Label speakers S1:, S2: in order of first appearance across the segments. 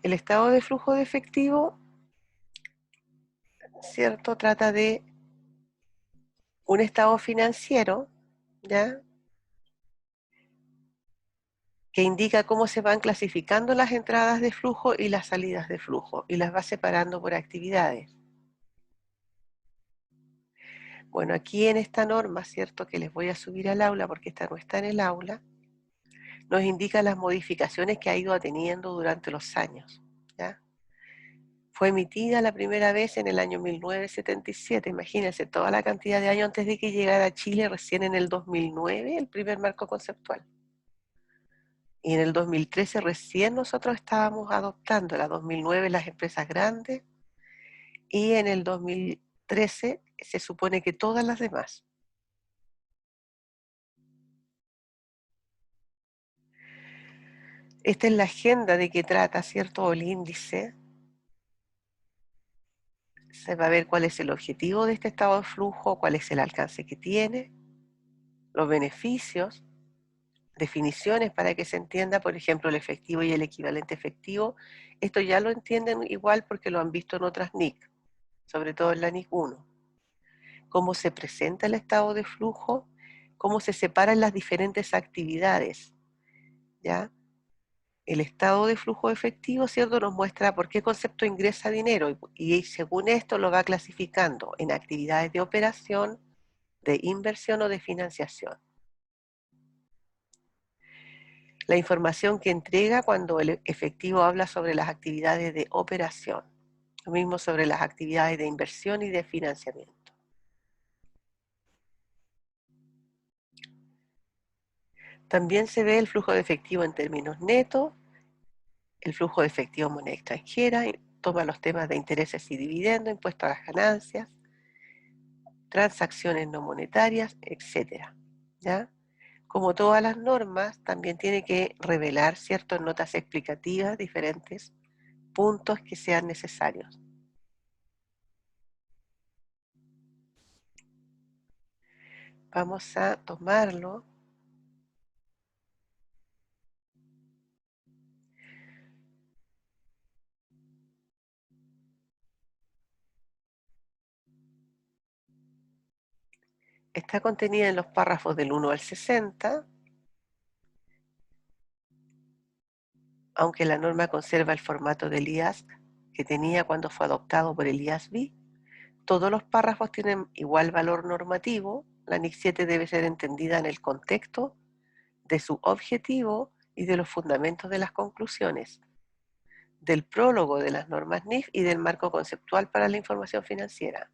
S1: El estado de flujo de efectivo, ¿cierto? Trata de un estado financiero, ¿ya? Que indica cómo se van clasificando las entradas de flujo y las salidas de flujo, y las va separando por actividades. Bueno, aquí en esta norma, ¿cierto? Que les voy a subir al aula, porque esta no está en el aula, nos indica las modificaciones que ha ido teniendo durante los años, ¿ya? Fue emitida la primera vez en el año 1977, imagínense toda la cantidad de años antes de que llegara a Chile, recién en el 2009, el primer marco conceptual. Y en el 2013 recién nosotros estábamos adoptando, en el 2009 las empresas grandes, y en el 2013 se supone que todas las demás. Esta es la agenda de que trata, ¿cierto? El índice. Se va a ver cuál es el objetivo de este estado de flujo, cuál es el alcance que tiene, los beneficios, definiciones para que se entienda, por ejemplo, el efectivo y el equivalente efectivo. Esto ya lo entienden igual porque lo han visto en otras NIC, sobre todo en la NIC 1. Cómo se presenta el estado de flujo, cómo se separan las diferentes actividades, ¿ya? El estado de flujo efectivo, ¿cierto? Nos muestra por qué concepto ingresa dinero y según esto lo va clasificando en actividades de operación, de inversión o de financiación. La información que entrega cuando el efectivo habla sobre las actividades de operación, lo mismo sobre las actividades de inversión y de financiamiento. También se ve el flujo de efectivo en términos netos, el flujo de efectivo en moneda extranjera, toma los temas de intereses y dividendos, impuestos a las ganancias, transacciones no monetarias, etc. ¿Ya? Como todas las normas, también tiene que revelar ciertas notas explicativas, diferentes puntos que sean necesarios. Vamos a tomarlo. Está contenida en los párrafos del 1 al 60, aunque la norma conserva el formato del IASB que tenía cuando fue adoptado por el IASB. Todos los párrafos tienen igual valor normativo. La NIC 7 debe ser entendida en el contexto de su objetivo y de los fundamentos de las conclusiones, del prólogo de las normas NIF y del marco conceptual para la información financiera.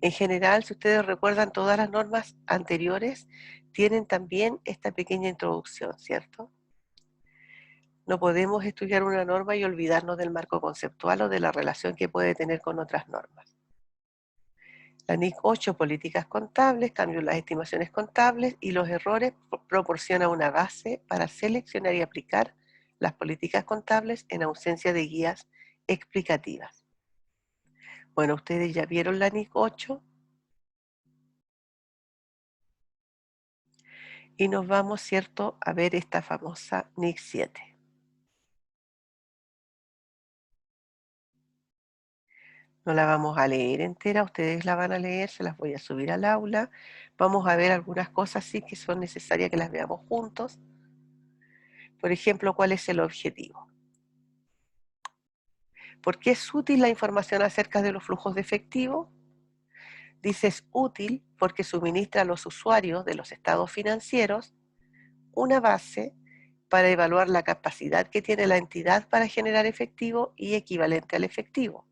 S1: En general, si ustedes recuerdan, todas las normas anteriores tienen también esta pequeña introducción, ¿cierto? No podemos estudiar una norma y olvidarnos del marco conceptual o de la relación que puede tener con otras normas. La NIC 8, políticas contables, cambió las estimaciones contables y los errores, proporciona una base para seleccionar y aplicar las políticas contables en ausencia de guías explicativas. Bueno, ustedes ya vieron la NIC 8 y nos vamos, ¿cierto?, a ver esta famosa NIC 7. No la vamos a leer entera, ustedes la van a leer, se las voy a subir al aula. Vamos a ver algunas cosas sí que son necesarias que las veamos juntos. Por ejemplo, ¿cuál es el objetivo? ¿Por qué es útil la información acerca de los flujos de efectivo? Dice es útil porque suministra a los usuarios de los estados financieros una base para evaluar la capacidad que tiene la entidad para generar efectivo y equivalente al efectivo.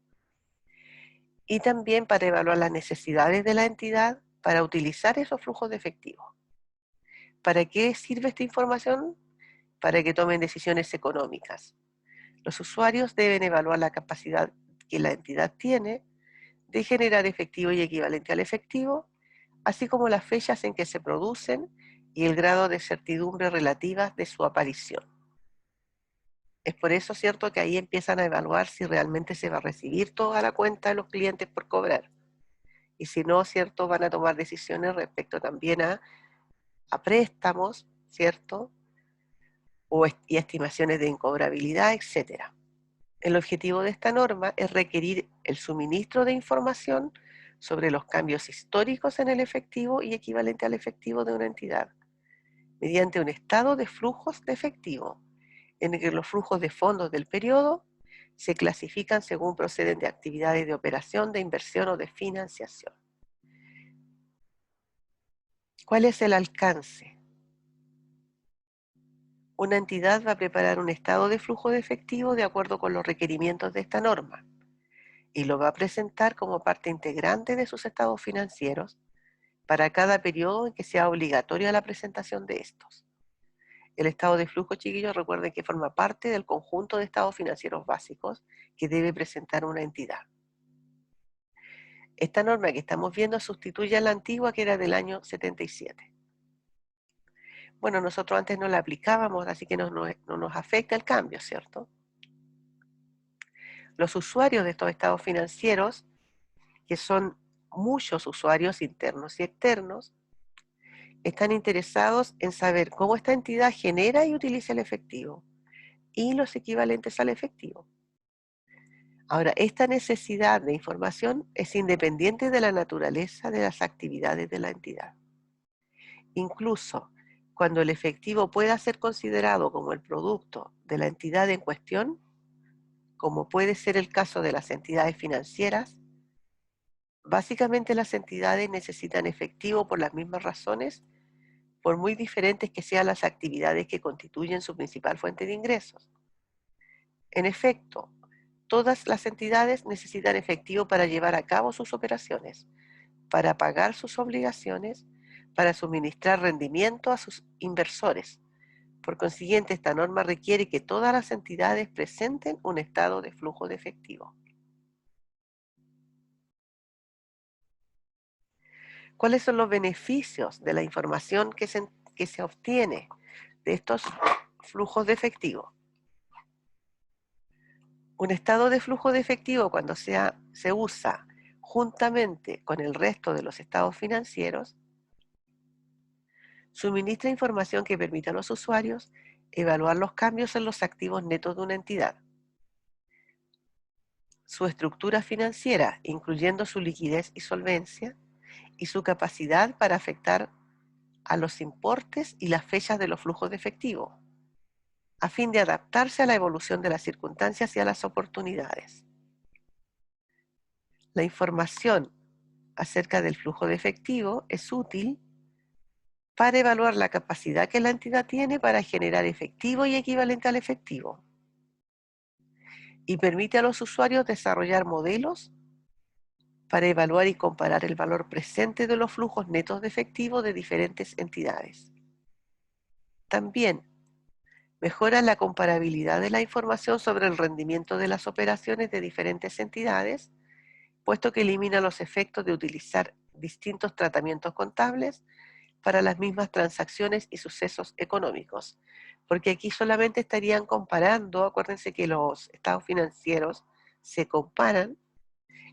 S1: Y también para evaluar las necesidades de la entidad para utilizar esos flujos de efectivo. ¿Para qué sirve esta información? Para que tomen decisiones económicas. Los usuarios deben evaluar la capacidad que la entidad tiene de generar efectivo y equivalente al efectivo, así como las fechas en que se producen y el grado de certidumbre relativa de su aparición. Es por eso, ¿cierto?, que ahí empiezan a evaluar si realmente se va a recibir toda la cuenta de los clientes por cobrar. Y si no, ¿cierto?, van a tomar decisiones respecto también a préstamos, ¿cierto?, y estimaciones de incobrabilidad, etc. El objetivo de esta norma es requerir el suministro de información sobre los cambios históricos en el efectivo y equivalente al efectivo de una entidad, mediante un estado de flujos de efectivo, en el que los flujos de fondos del periodo se clasifican según proceden de actividades de operación, de inversión o de financiación. ¿Cuál es el alcance? Una entidad va a preparar un estado de flujo de efectivo de acuerdo con los requerimientos de esta norma y lo va a presentar como parte integrante de sus estados financieros para cada periodo en que sea obligatoria la presentación de estos. El estado de flujo, chiquillos, recuerden que forma parte del conjunto de estados financieros básicos que debe presentar una entidad. Esta norma que estamos viendo sustituye a la antigua que era del año 77. Bueno, nosotros antes no la aplicábamos, así que no nos afecta el cambio, ¿cierto? Los usuarios de estos estados financieros, que son muchos usuarios internos y externos, están interesados en saber cómo esta entidad genera y utiliza el efectivo y los equivalentes al efectivo. Ahora, esta necesidad de información es independiente de la naturaleza de las actividades de la entidad. Incluso cuando el efectivo pueda ser considerado como el producto de la entidad en cuestión, como puede ser el caso de las entidades financieras, básicamente las entidades necesitan efectivo por las mismas razones, por muy diferentes que sean las actividades que constituyen su principal fuente de ingresos. En efecto, todas las entidades necesitan efectivo para llevar a cabo sus operaciones, para pagar sus obligaciones, para suministrar rendimiento a sus inversores. Por consiguiente, esta norma requiere que todas las entidades presenten un estado de flujo de efectivo. ¿Cuáles son los beneficios de la información que se obtiene de estos flujos de efectivo? Un estado de flujo de efectivo, cuando se usa juntamente con el resto de los estados financieros, suministra información que permite a los usuarios evaluar los cambios en los activos netos de una entidad, su estructura financiera, incluyendo su liquidez y solvencia, y su capacidad para afectar a los importes y las fechas de los flujos de efectivo, a fin de adaptarse a la evolución de las circunstancias y a las oportunidades. La información acerca del flujo de efectivo es útil para evaluar la capacidad que la entidad tiene para generar efectivo y equivalente al efectivo, y permite a los usuarios desarrollar modelos para evaluar y comparar el valor presente de los flujos netos de efectivo de diferentes entidades. También mejora la comparabilidad de la información sobre el rendimiento de las operaciones de diferentes entidades, puesto que elimina los efectos de utilizar distintos tratamientos contables para las mismas transacciones y sucesos económicos. Porque aquí solamente estarían comparando, acuérdense que los estados financieros se comparan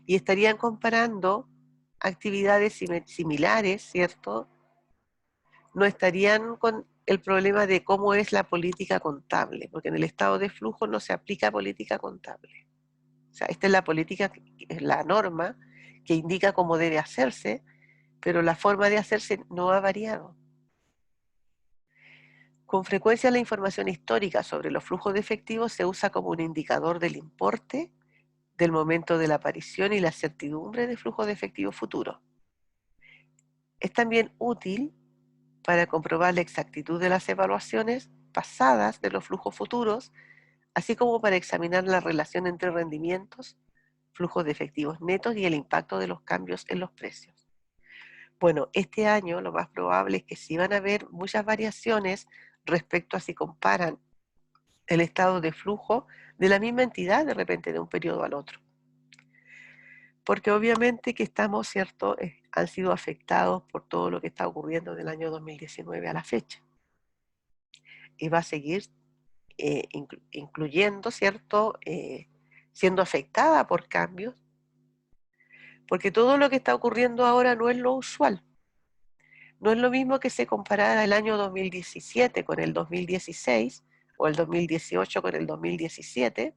S1: y estarían comparando actividades similares, ¿cierto? No estarían con el problema de cómo es la política contable, porque en el estado de flujo no se aplica política contable. O sea, esta es la política, es la norma que indica cómo debe hacerse, pero la forma de hacerse no ha variado. Con frecuencia la información histórica sobre los flujos de efectivo se usa como un indicador del importe, del momento de la aparición y la certidumbre de flujo de efectivo futuro. Es también útil para comprobar la exactitud de las evaluaciones pasadas de los flujos futuros, así como para examinar la relación entre rendimientos, flujos de efectivos netos y el impacto de los cambios en los precios. Bueno, este año lo más probable es que sí van a haber muchas variaciones respecto a si comparan el estado de flujo de la misma entidad de repente de un periodo al otro. Porque obviamente que estamos, ¿cierto?, han sido afectados por todo lo que está ocurriendo del año 2019 a la fecha. Y va a seguir incluyendo, ¿cierto?, siendo afectada por cambios, porque todo lo que está ocurriendo ahora no es lo usual. No es lo mismo que se comparara el año 2017 con el 2016 o el 2018 con el 2017,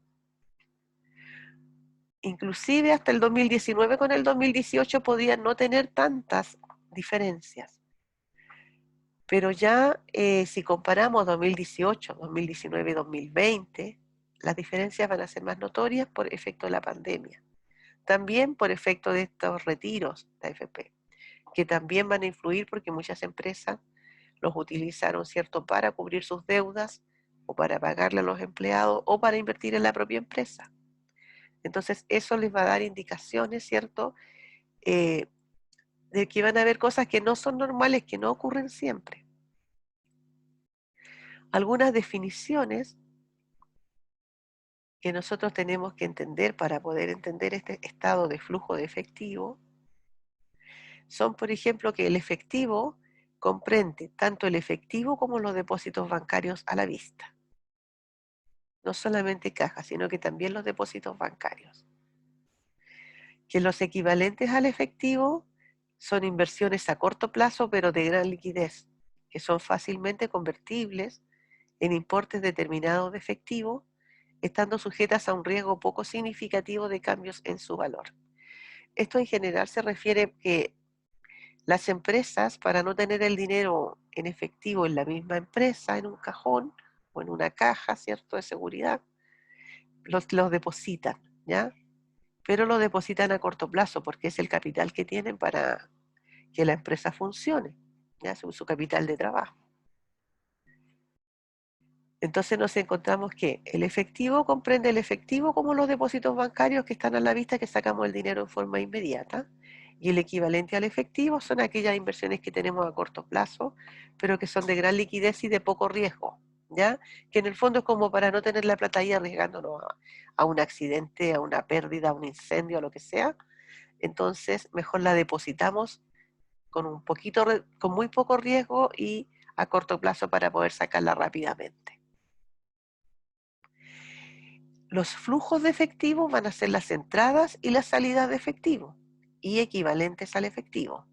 S1: Inclusive hasta el 2019 con el 2018 podían no tener tantas diferencias. Pero ya si comparamos 2018, 2019, 2020, las diferencias van a ser más notorias por efecto de la pandemia. También por efecto de estos retiros de AFP, que también van a influir porque muchas empresas los utilizaron, ¿cierto?, para cubrir sus deudas o para pagarle a los empleados o para invertir en la propia empresa. Entonces eso les va a dar indicaciones, ¿cierto?, de que van a haber cosas que no son normales, que no ocurren siempre. Algunas definiciones que nosotros tenemos que entender para poder entender este estado de flujo de efectivo son, por ejemplo, que el efectivo comprende tanto el efectivo como los depósitos bancarios a la vista. No solamente cajas, sino que también los depósitos bancarios. Que los equivalentes al efectivo son inversiones a corto plazo pero de gran liquidez, que son fácilmente convertibles en importes determinados de efectivo, estando sujetas a un riesgo poco significativo de cambios en su valor. Esto en general se refiere que las empresas, para no tener el dinero en efectivo en la misma empresa, en un cajón o en una caja, ¿cierto?, de seguridad, los depositan, ¿ya? Pero lo depositan a corto plazo porque es el capital que tienen para que la empresa funcione, ¿ya? Su capital de trabajo. Entonces nos encontramos que el efectivo comprende el efectivo como los depósitos bancarios que están a la vista, que sacamos el dinero en forma inmediata, y el equivalente al efectivo son aquellas inversiones que tenemos a corto plazo, pero que son de gran liquidez y de poco riesgo, ¿ya? Que en el fondo es como para no tener la plata ahí arriesgándonos a un accidente, a una pérdida, a un incendio, a lo que sea. Entonces mejor la depositamos con muy poco riesgo y a corto plazo para poder sacarla rápidamente. Los flujos de efectivo van a ser las entradas y las salidas de efectivo y equivalentes al efectivo.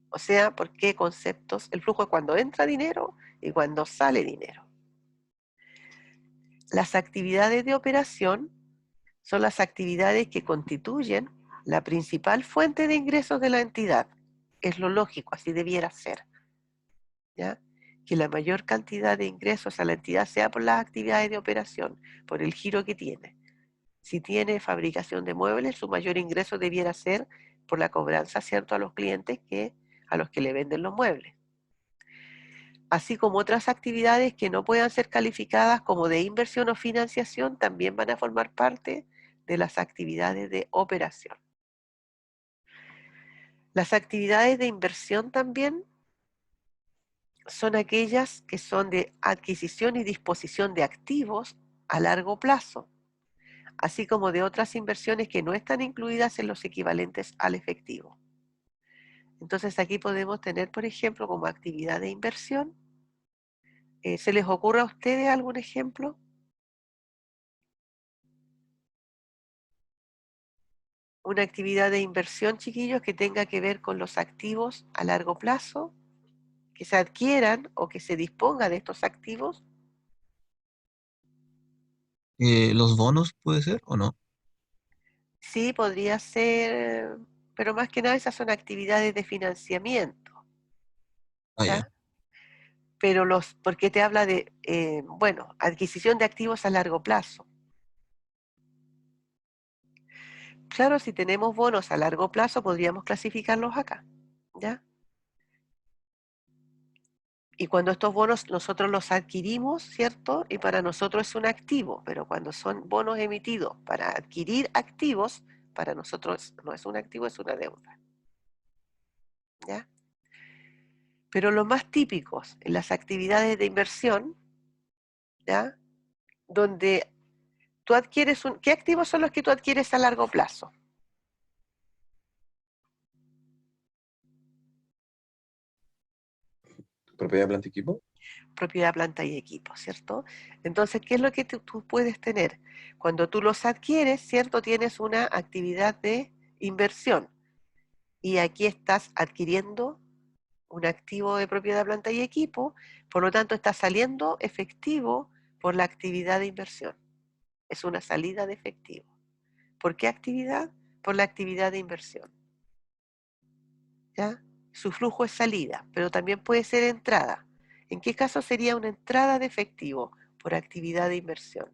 S1: O sea, ¿por qué conceptos? El flujo es cuando entra dinero y cuando sale dinero. Las actividades de operación son las actividades que constituyen la principal fuente de ingresos de la entidad. Es lo lógico, así debiera ser, ¿ya? Que la mayor cantidad de ingresos a la entidad sea por las actividades de operación, por el giro que tiene. Si tiene fabricación de muebles, su mayor ingreso debiera ser por la cobranza, ¿cierto?, a los clientes a los que le venden los muebles. Así como otras actividades que no puedan ser calificadas como de inversión o financiación, también van a formar parte de las actividades de operación. Las actividades de inversión también son aquellas que son de adquisición y disposición de activos a largo plazo, así como de otras inversiones que no están incluidas en los equivalentes al efectivo. Entonces aquí podemos tener, por ejemplo, como actividad de inversión, ¿se les ocurre a ustedes algún ejemplo? Una actividad de inversión, chiquillos, que tenga que ver con los activos a largo plazo, que se adquieran o que se disponga de estos activos.
S2: ¿Los bonos puede ser o no?
S1: Sí, podría ser, pero más que nada esas son actividades de financiamiento,
S2: Ah,
S1: ¿ya?
S2: ya.
S1: Pero porque te habla de, bueno, adquisición de activos a largo plazo. Claro, si tenemos bonos a largo plazo, podríamos clasificarlos acá, ¿ya? Y cuando estos bonos nosotros los adquirimos, ¿cierto? Y para nosotros es un activo, pero cuando son bonos emitidos para adquirir activos, para nosotros no es un activo, es una deuda, ¿ya? Pero los más típicos en las actividades de inversión, ¿ya? Donde tú adquieres ¿qué activos son los que tú adquieres a largo plazo?
S2: ¿Propiedad, planta y equipo?
S1: Propiedad, planta y equipo, ¿cierto? Entonces, ¿qué es lo que tú puedes tener? Cuando tú los adquieres, ¿cierto? Tienes una actividad de inversión y aquí estás adquiriendo un activo de propiedad, planta y equipo, por lo tanto está saliendo efectivo por la actividad de inversión. Es una salida de efectivo. ¿Por qué actividad? Por la actividad de inversión. ¿Ya? Su flujo es salida, pero también puede ser entrada. ¿En qué caso sería una entrada de efectivo? Por actividad de inversión.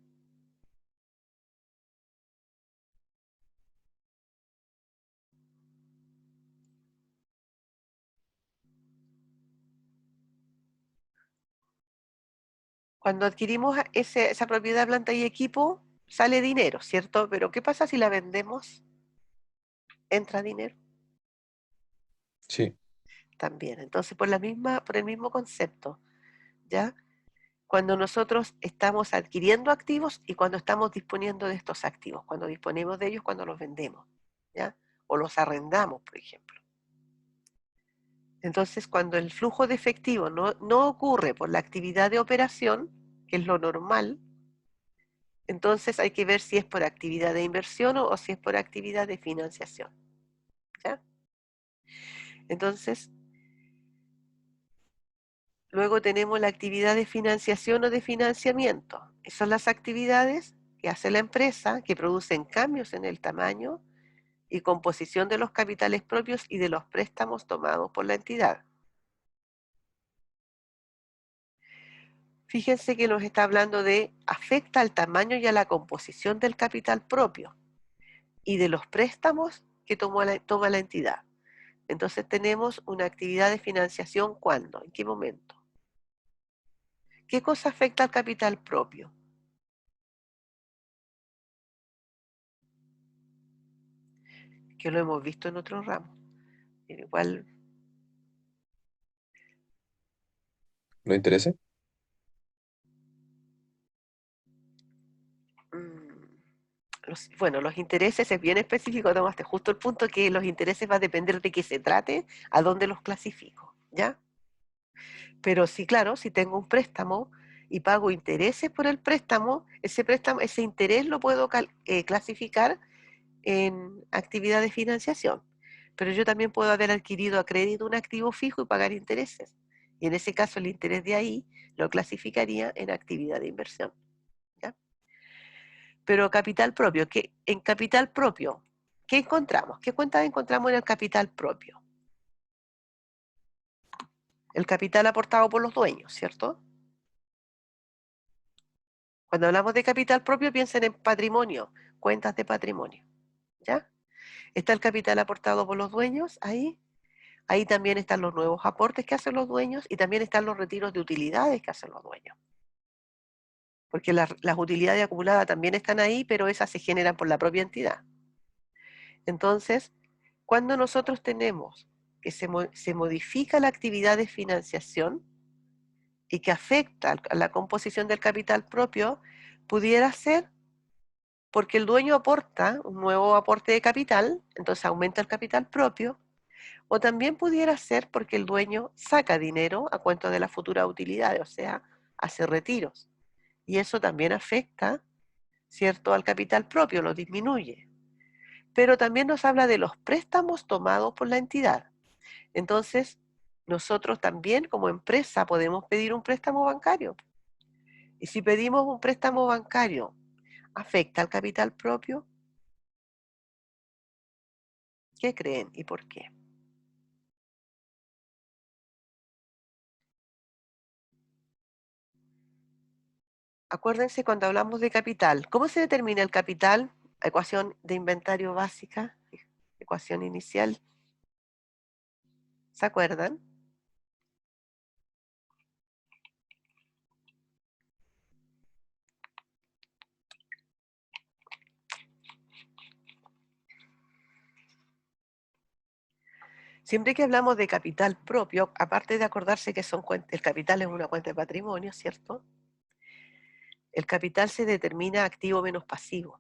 S1: Cuando adquirimos esa propiedad, planta y equipo, sale dinero, ¿cierto? Pero ¿qué pasa si la vendemos? ¿Entra dinero?
S2: Sí,
S1: También. Entonces, por el mismo concepto, ¿ya? Cuando nosotros estamos adquiriendo activos y cuando estamos disponiendo de estos activos, cuando disponemos de ellos, cuando los vendemos, ¿ya? O los arrendamos, por ejemplo. Entonces, cuando el flujo de efectivo no ocurre por la actividad de operación, que es lo normal, entonces hay que ver si es por actividad de inversión o si es por actividad de financiación, ¿ya? Entonces, luego tenemos la actividad de financiación o de financiamiento. Esas son las actividades que hace la empresa que producen cambios en el tamaño y composición de los capitales propios y de los préstamos tomados por la entidad. Fíjense que nos está hablando de afecta al tamaño y a la composición del capital propio y de los préstamos que toma la entidad. Entonces tenemos una actividad de financiación ¿cuándo? ¿En qué momento? ¿Qué cosa afecta al capital propio? Que lo hemos visto en otro ramo. Igual,
S2: ¿lo interesa?
S1: bueno, los intereses es bien específico, tomaste justo el punto que los intereses va a depender de qué se trate, a dónde los clasifico, ¿ya? Pero sí, claro, si tengo un préstamo y pago intereses por el préstamo, ese interés lo puedo clasificar en actividad de financiación. Pero yo también puedo haber adquirido a crédito un activo fijo y pagar intereses. Y en ese caso el interés de ahí lo clasificaría en actividad de inversión, ¿ya? Pero capital propio, en capital propio, ¿qué encontramos? ¿Qué cuentas encontramos en el capital propio? El capital aportado por los dueños, ¿cierto? Cuando hablamos de capital propio, piensen en patrimonio, cuentas de patrimonio, ¿ya? Está el capital aportado por los dueños ahí. Ahí también están los nuevos aportes que hacen los dueños y también están los retiros de utilidades que hacen los dueños. Porque las utilidades acumuladas también están ahí, pero esas se generan por la propia entidad. Entonces, cuando nosotros tenemos que se modifica la actividad de financiación y que afecta a la composición del capital propio, pudiera ser porque el dueño aporta un nuevo aporte de capital, entonces aumenta el capital propio, o también pudiera ser porque el dueño saca dinero a cuenta de las futuras utilidades, o sea, hace retiros. Y eso también afecta, ¿cierto?, al capital propio, lo disminuye. Pero también nos habla de los préstamos tomados por la entidad. Entonces, nosotros también como empresa podemos pedir un préstamo bancario. Y si pedimos un préstamo bancario, ¿afecta al capital propio? ¿Qué creen y por qué? Acuérdense cuando hablamos de capital, ¿cómo se determina el capital? Ecuación de inventario básica, ecuación inicial, ¿se acuerdan? Siempre que hablamos de capital propio, aparte de acordarse que el capital es una cuenta de patrimonio, ¿cierto? El capital se determina activo menos pasivo.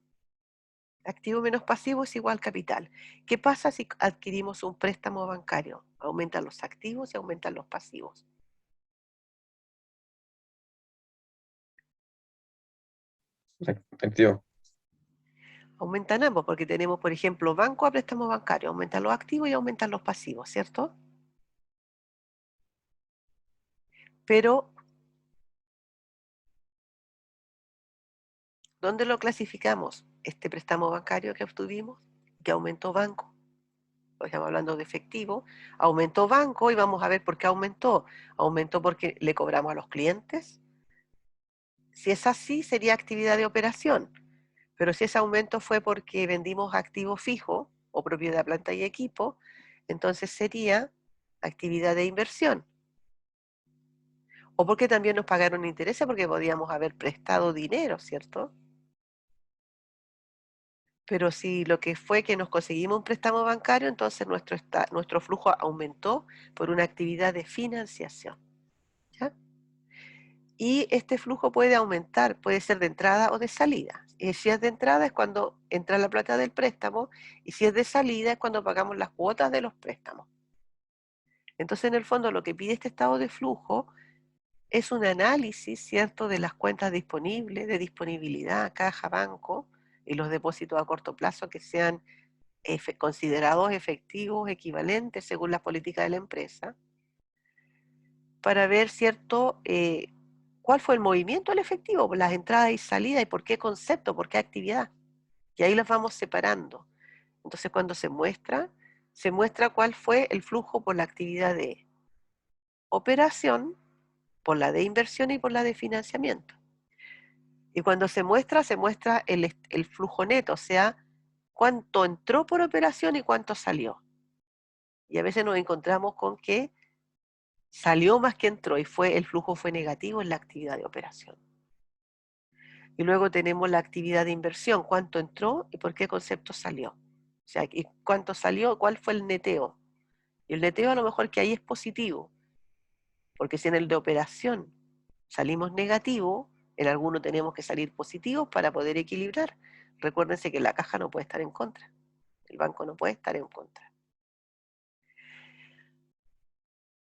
S1: Activo menos pasivo es igual capital. ¿Qué pasa si adquirimos un préstamo bancario? Aumentan los activos y aumentan los pasivos.
S2: Activo.
S1: Aumentan ambos porque tenemos, por ejemplo, banco a préstamo bancario. Aumentan los activos y aumentan los pasivos, ¿cierto? Pero ¿Dónde lo clasificamos? Este préstamo bancario que obtuvimos, que aumentó banco. Estamos hablando de efectivo, aumentó banco y vamos a ver por qué aumentó. Aumentó porque le cobramos a los clientes. Si es así, sería actividad de operación. Pero si ese aumento fue porque vendimos activo fijo o propiedad, planta y equipo, entonces sería actividad de inversión. O porque también nos pagaron intereses porque podíamos haber prestado dinero, ¿cierto? Pero si lo que fue que nos conseguimos un préstamo bancario, entonces nuestro flujo aumentó por una actividad de financiación. ¿Ya? Y este flujo puede aumentar, puede ser de entrada o de salida. Y si es de entrada es cuando entra la plata del préstamo y si es de salida es cuando pagamos las cuotas de los préstamos. Entonces, en el fondo, lo que pide este estado de flujo es un análisis, ¿cierto?, de las cuentas disponibles, de disponibilidad, caja, banco, y los depósitos a corto plazo que sean considerados efectivos, equivalentes según las políticas de la empresa, para ver, ¿cierto?, cuál fue el movimiento del efectivo, las entradas y salidas, y por qué concepto, por qué actividad. Y ahí las vamos separando. Entonces, cuando se muestra cuál fue el flujo por la actividad de operación, por la de inversión y por la de financiamiento. Y cuando se muestra el flujo neto, o sea, cuánto entró por operación y cuánto salió. Y a veces nos encontramos con que salió más que entró y el flujo fue negativo en la actividad de operación. Y luego tenemos la actividad de inversión, cuánto entró y por qué concepto salió. O sea, y cuánto salió, cuál fue el neteo. Y el neteo a lo mejor que ahí es positivo, porque si en el de operación salimos negativo, en alguno tenemos que salir positivos para poder equilibrar. Recuérdense que la caja no puede estar en contra, el banco no puede estar en contra.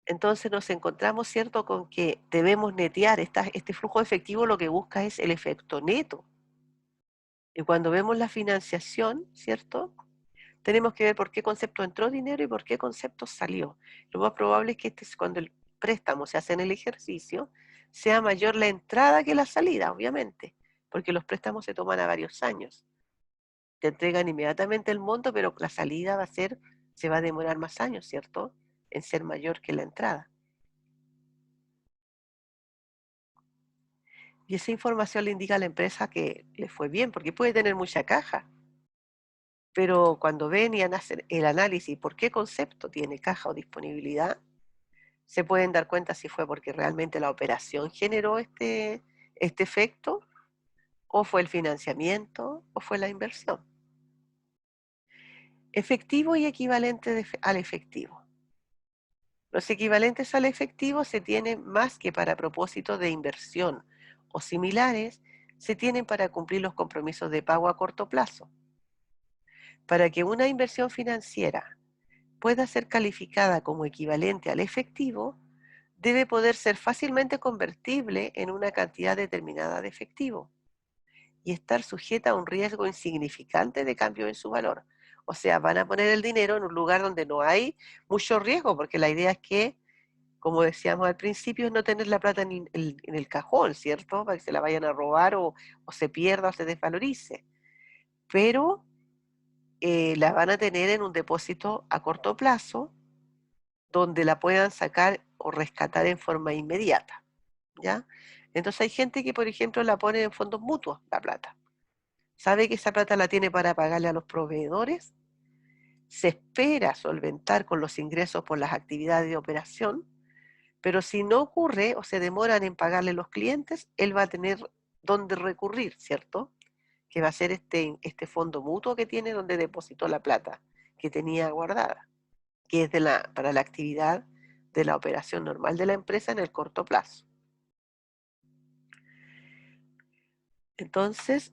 S1: Entonces nos encontramos, ¿cierto?, con que debemos netear este flujo efectivo, lo que busca es el efecto neto. Y cuando vemos la financiación, ¿cierto?, tenemos que ver por qué concepto entró dinero y por qué concepto salió. Lo más probable es que cuando el préstamo se hace en el ejercicio, sea mayor la entrada que la salida, obviamente, porque los préstamos se toman a varios años. Te entregan inmediatamente el monto, pero la salida se va a demorar más años, ¿cierto?, en ser mayor que la entrada. Y esa información le indica a la empresa que le fue bien, porque puede tener mucha caja, pero cuando ven y hacen el análisis por qué concepto tiene caja o disponibilidad, se pueden dar cuenta si fue porque realmente la operación generó este efecto, o fue el financiamiento, o fue la inversión. Efectivo y equivalente al efectivo. Los equivalentes al efectivo se tienen más que para propósitos de inversión o similares, se tienen para cumplir los compromisos de pago a corto plazo. Para que una inversión financiera pueda ser calificada como equivalente al efectivo, debe poder ser fácilmente convertible en una cantidad determinada de efectivo y estar sujeta a un riesgo insignificante de cambio en su valor. O sea, van a poner el dinero en un lugar donde no hay mucho riesgo, porque la idea es que, como decíamos al principio, es no tener la plata en el cajón, ¿cierto? Para que se la vayan a robar o se pierda o se desvalorice. Pero la van a tener en un depósito a corto plazo, donde la puedan sacar o rescatar en forma inmediata, ¿ya? Entonces hay gente que, por ejemplo, la pone en fondos mutuos, la plata. Sabe que esa plata la tiene para pagarle a los proveedores, se espera solventar con los ingresos por las actividades de operación, pero si no ocurre o se demoran en pagarle los clientes, él va a tener dónde recurrir, ¿cierto? Que va a ser este fondo mutuo que tiene donde depositó la plata que tenía guardada, que es para la actividad de la operación normal de la empresa en el corto plazo. Entonces,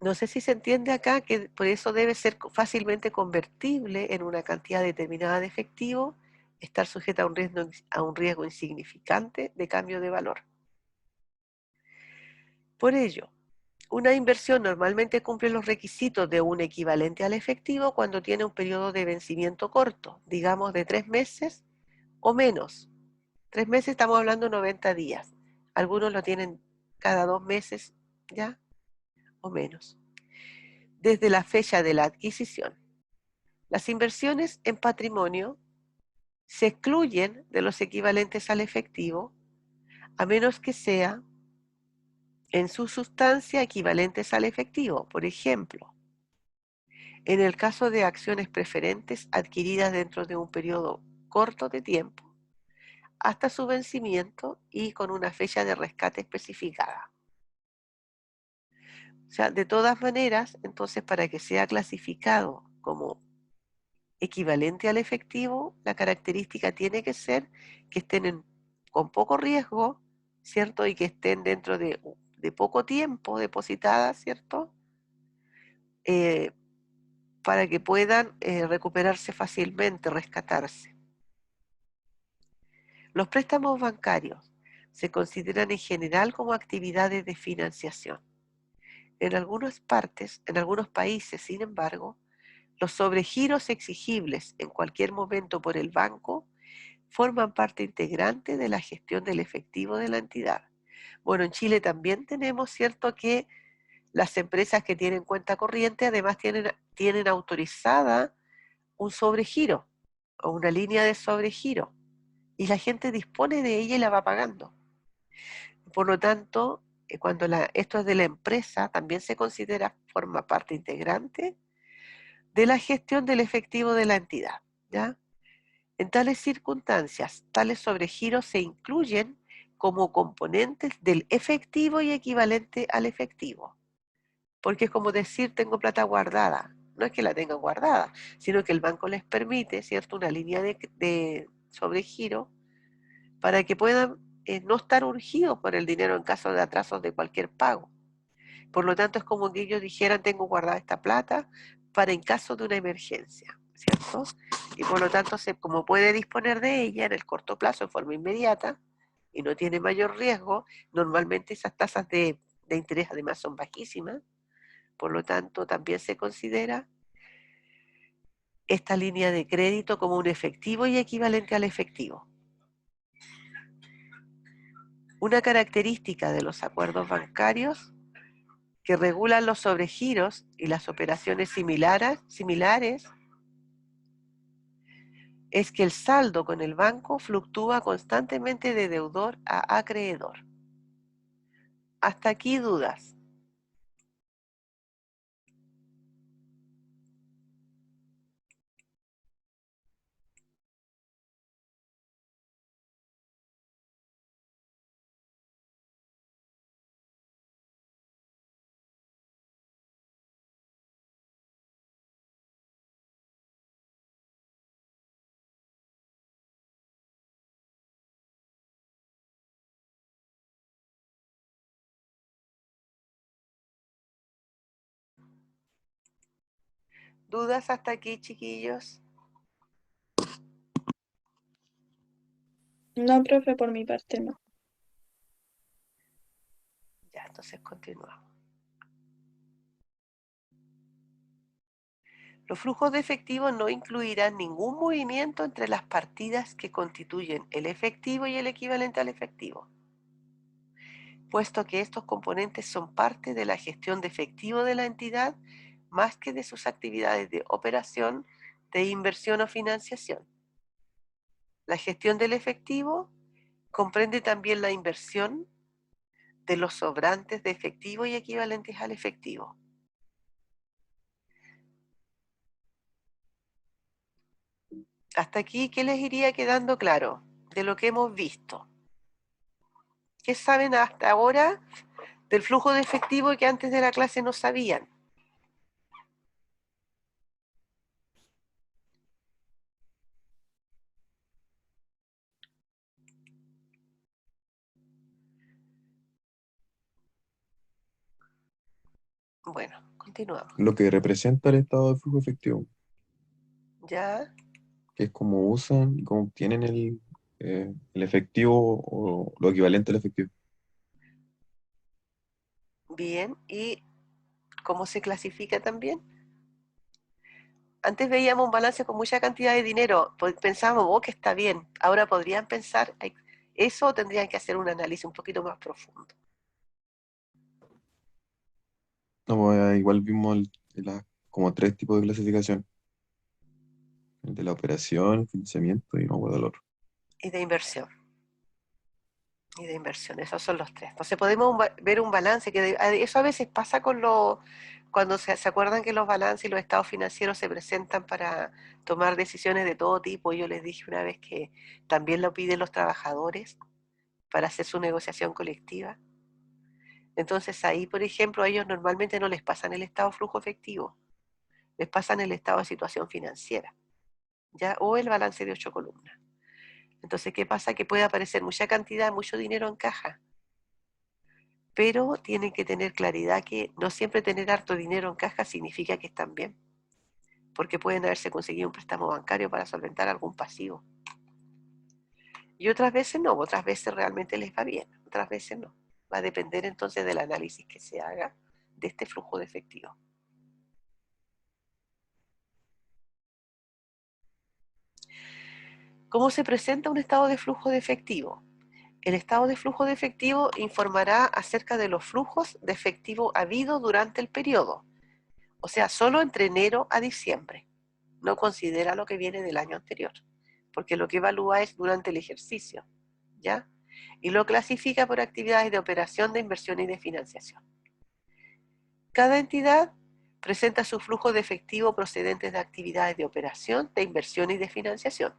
S1: no sé si se entiende acá que por eso debe ser fácilmente convertible en una cantidad determinada de efectivo, estar sujeta a un riesgo insignificante de cambio de valor. Por ello, una inversión normalmente cumple los requisitos de un equivalente al efectivo cuando tiene un periodo de vencimiento corto, digamos de 3 meses o menos. 3 meses estamos hablando de 90 días. Algunos lo tienen cada 2 meses ¿ya? O menos. Desde la fecha de la adquisición. Las inversiones en patrimonio se excluyen de los equivalentes al efectivo, a menos que sea en su sustancia equivalentes al efectivo. Por ejemplo, en el caso de acciones preferentes adquiridas dentro de un periodo corto de tiempo, hasta su vencimiento y con una fecha de rescate especificada. O sea, de todas maneras, entonces para que sea clasificado como equivalente al efectivo, la característica tiene que ser que estén con poco riesgo, ¿cierto? Y que estén dentro de poco tiempo depositadas, ¿cierto? Eh, para que puedan recuperarse fácilmente, rescatarse. Los préstamos bancarios se consideran en general como actividades de financiación. En algunas partes, en algunos países, sin embargo, los sobregiros exigibles en cualquier momento por el banco forman parte integrante de la gestión del efectivo de la entidad. Bueno, en Chile también tenemos, cierto, que las empresas que tienen cuenta corriente además tienen autorizada un sobregiro o una línea de sobregiro y la gente dispone de ella y la va pagando. Por lo tanto, cuando esto es de la empresa, también se considera, forma parte integrante de la gestión del efectivo de la entidad, ¿ya? En tales circunstancias, tales sobregiros se incluyen como componentes del efectivo y equivalente al efectivo. Porque es como decir, tengo plata guardada. No es que la tengan guardada, sino que el banco les permite, ¿cierto?, una línea de sobregiro para que puedan no estar urgidos por el dinero en caso de atrasos de cualquier pago. Por lo tanto, es como que ellos dijeran, tengo guardada esta plata para en caso de una emergencia, ¿cierto? Y por lo tanto, como puede disponer de ella en el corto plazo, de forma inmediata, y no tiene mayor riesgo, normalmente esas tasas de interés además son bajísimas, por lo tanto, también se considera esta línea de crédito como un efectivo y equivalente al efectivo. Una característica de los acuerdos bancarios que regulan los sobregiros y las operaciones similares es que el saldo con el banco fluctúa constantemente de deudor a acreedor. Hasta aquí dudas. ¿Dudas hasta aquí, chiquillos?
S3: No, profe, por mi parte no.
S1: Ya, entonces continuamos. Los flujos de efectivo no incluirán ningún movimiento entre las partidas que constituyen el efectivo y el equivalente al efectivo, puesto que estos componentes son parte de la gestión de efectivo de la entidad más que de sus actividades de operación, de inversión o financiación. La gestión del efectivo comprende también la inversión de los sobrantes de efectivo y equivalentes al efectivo. Hasta aquí, ¿qué les iría quedando claro de lo que hemos visto? ¿Qué saben hasta ahora del flujo de efectivo que antes de la clase no sabían? Bueno, continuamos.
S2: Lo que representa el estado de flujo efectivo,
S1: ¿Ya?
S2: que es cómo usan y cómo obtienen el efectivo o lo equivalente al efectivo.
S1: Bien. ¿Y cómo se clasifica también? Antes veíamos un balance con mucha cantidad de dinero, pues pensábamos, oh, que está bien. Ahora podrían pensar eso o tendrían que hacer un análisis un poquito más profundo.
S2: día igual vimos como tres tipos de clasificación. El de la operación, financiamiento y no me acuerdo el otro.
S1: Y de inversión. Y de inversión, esos son los tres. Entonces podemos ver un balance, eso a veces pasa cuando se acuerdan que los balances y los estados financieros se presentan para tomar decisiones de todo tipo. Yo les dije una vez que también lo piden los trabajadores para hacer su negociación colectiva. Entonces ahí, por ejemplo, a ellos normalmente no les pasan el estado de flujo efectivo, les pasan el estado de situación financiera, ¿ya? O el balance de 8 columnas. Entonces, ¿qué pasa? Que puede aparecer mucha cantidad, mucho dinero en caja, pero tienen que tener claridad que no siempre tener harto dinero en caja significa que están bien, porque pueden haberse conseguido un préstamo bancario para solventar algún pasivo. Y otras veces no, otras veces realmente les va bien, otras veces no. Va a depender entonces del análisis que se haga de este flujo de efectivo. ¿Cómo se presenta un estado de flujo de efectivo? El estado de flujo de efectivo informará acerca de los flujos de efectivo habido durante el periodo, o sea, solo entre enero a diciembre. No considera lo que viene del año anterior, porque lo que evalúa es durante el ejercicio, ¿ya? Y lo clasifica por actividades de operación, de inversión y de financiación. Cada entidad presenta su flujo de efectivo procedentes de actividades de operación, de inversión y de financiación,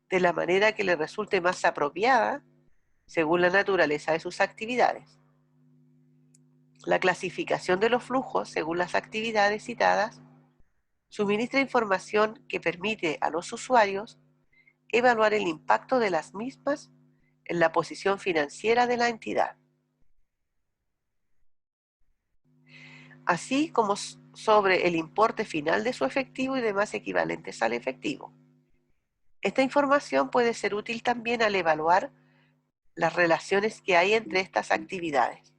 S1: de la manera que le resulte más apropiada según la naturaleza de sus actividades. La clasificación de los flujos según las actividades citadas suministra información que permite a los usuarios evaluar el impacto de las mismas en la posición financiera de la entidad, así como sobre el importe final de su efectivo y demás equivalentes al efectivo. Esta información puede ser útil también al evaluar las relaciones que hay entre estas actividades.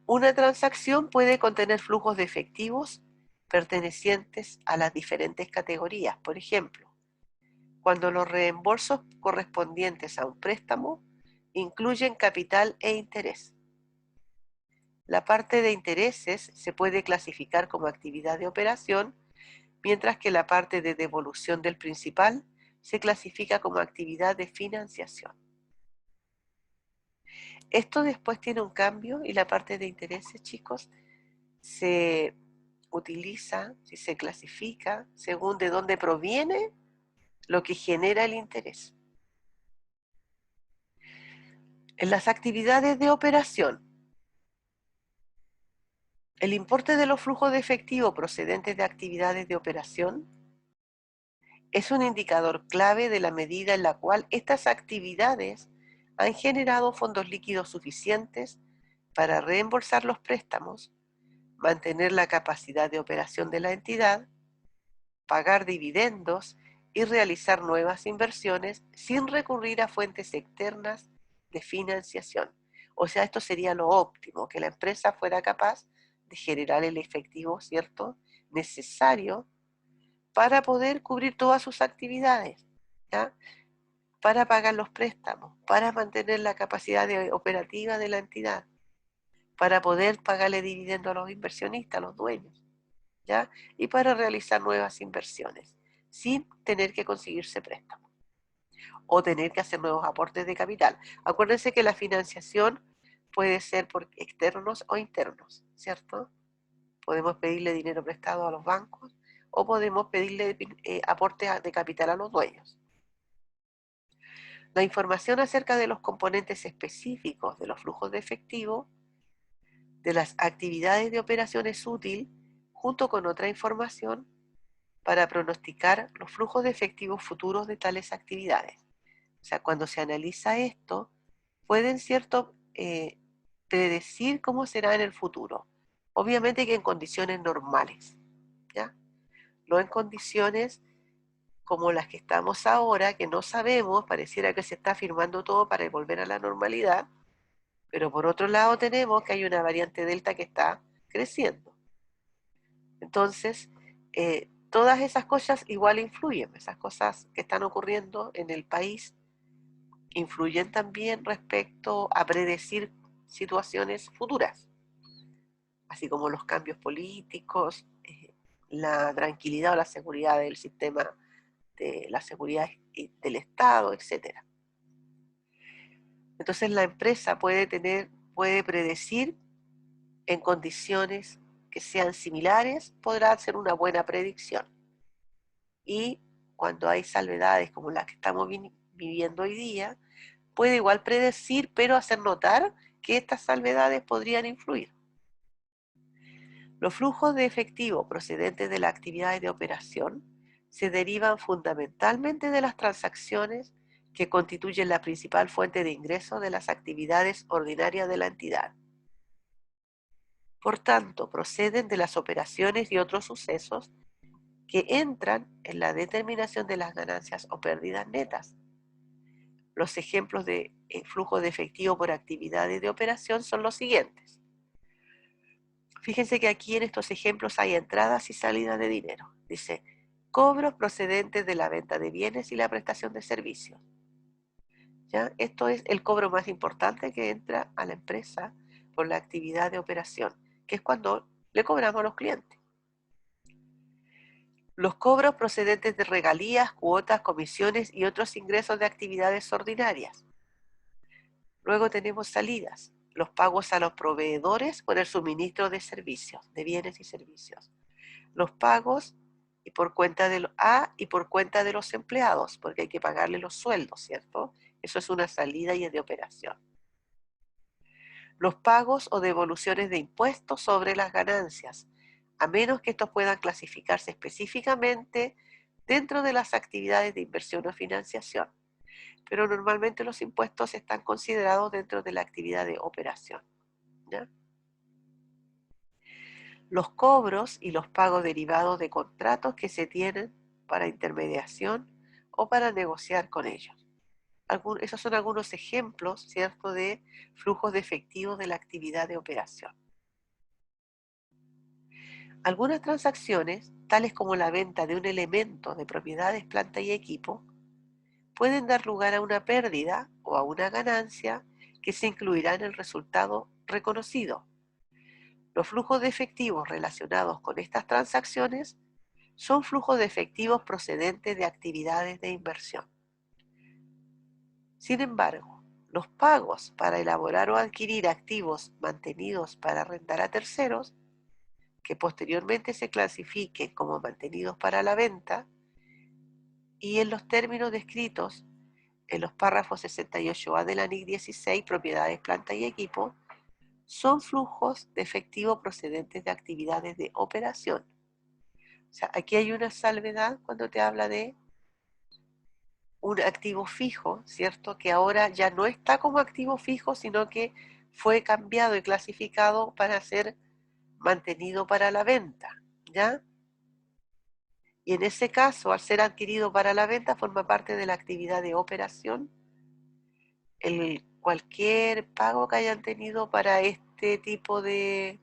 S1: Una transacción puede contener flujos de efectivos pertenecientes a las diferentes categorías. Por ejemplo, cuando los reembolsos correspondientes a un préstamo incluyen capital e interés. La parte de intereses se puede clasificar como actividad de operación, mientras que la parte de devolución del principal se clasifica como actividad de financiación. Esto después tiene un cambio y la parte de intereses, chicos, se utiliza, si se clasifica, según de dónde proviene lo que genera el interés. En las actividades de operación, el importe de los flujos de efectivo procedentes de actividades de operación es un indicador clave de la medida en la cual estas actividades han generado fondos líquidos suficientes para reembolsar los préstamos, mantener la capacidad de operación de la entidad, pagar dividendos y realizar nuevas inversiones sin recurrir a fuentes externas de financiación. O sea, esto sería lo óptimo, que la empresa fuera capaz de generar el efectivo, ¿cierto?, necesario para poder cubrir todas sus actividades, ¿ya?, para pagar los préstamos, para mantener la capacidad operativa de la entidad, para poder pagarle dividendo a los inversionistas, a los dueños, ¿ya?, y para realizar nuevas inversiones, sin tener que conseguirse préstamos o tener que hacer nuevos aportes de capital. Acuérdense que la financiación puede ser por externos o internos, ¿cierto? Podemos pedirle dinero prestado a los bancos o podemos pedirle aportes de capital a los dueños. La información acerca de los componentes específicos de los flujos de efectivo de las actividades de operación es útil junto con otra información para pronosticar los flujos de efectivo futuros de tales actividades. O sea, cuando se analiza esto, pueden, ¿cierto?, predecir cómo será en el futuro. Obviamente que en condiciones normales, ¿ya? No en condiciones como las que estamos ahora, que no sabemos, pareciera que se está firmando todo para volver a la normalidad, pero por otro lado tenemos que hay una variante Delta que está creciendo. Entonces, todas esas cosas igual influyen, esas cosas que están ocurriendo en el país influyen también respecto a predecir situaciones futuras, así como los cambios políticos, la tranquilidad o la seguridad del sistema de la seguridad del Estado, etcétera. Entonces la empresa puede predecir en condiciones que sean similares, podrá hacer una buena predicción. Y cuando hay salvedades como las que estamos viviendo hoy día, puede igual predecir, pero hacer notar que estas salvedades podrían influir. Los flujos de efectivo procedentes de las actividades de operación se derivan fundamentalmente de las transacciones que constituyen la principal fuente de ingreso de las actividades ordinarias de la entidad. Por tanto, proceden de las operaciones y otros sucesos que entran en la determinación de las ganancias o pérdidas netas. Los ejemplos de flujo de efectivo por actividades de operación son los siguientes. Fíjense que aquí en estos ejemplos hay entradas y salidas de dinero. Dice, cobros procedentes de la venta de bienes y la prestación de servicios. ¿Ya? Esto es el cobro más importante que entra a la empresa por la actividad de operación, que es cuando le cobramos a los clientes. Los cobros procedentes de regalías, cuotas, comisiones y otros ingresos de actividades ordinarias. Luego tenemos salidas, los pagos a los proveedores por el suministro de servicios, de bienes y servicios. Los pagos y por cuenta de los empleados, porque hay que pagarle los sueldos, ¿cierto? Eso es una salida y es de operación. Los pagos o devoluciones de impuestos sobre las ganancias, a menos que estos puedan clasificarse específicamente dentro de las actividades de inversión o financiación. Pero normalmente los impuestos están considerados dentro de la actividad de operación, ¿ya? Los cobros y los pagos derivados de contratos que se tienen para intermediación o para negociar con ellos. Esos son algunos ejemplos, ¿cierto?, de flujos de efectivo de la actividad de operación. Algunas transacciones, tales como la venta de un elemento de propiedades, planta y equipo, pueden dar lugar a una pérdida o a una ganancia que se incluirá en el resultado reconocido. Los flujos de efectivos relacionados con estas transacciones son flujos de efectivos procedentes de actividades de inversión. Sin embargo, los pagos para elaborar o adquirir activos mantenidos para arrendar a terceros, que posteriormente se clasifiquen como mantenidos para la venta, y en los términos descritos en los párrafos 68A del ANIC 16, propiedades, planta y equipo, son flujos de efectivo procedentes de actividades de operación. O sea, aquí hay una salvedad cuando te habla de un activo fijo, ¿cierto? Que ahora ya no está como activo fijo, sino que fue cambiado y clasificado para ser mantenido para la venta, ¿ya? Y en ese caso, al ser adquirido para la venta, forma parte de la actividad de operación. Cualquier pago que hayan tenido para este tipo de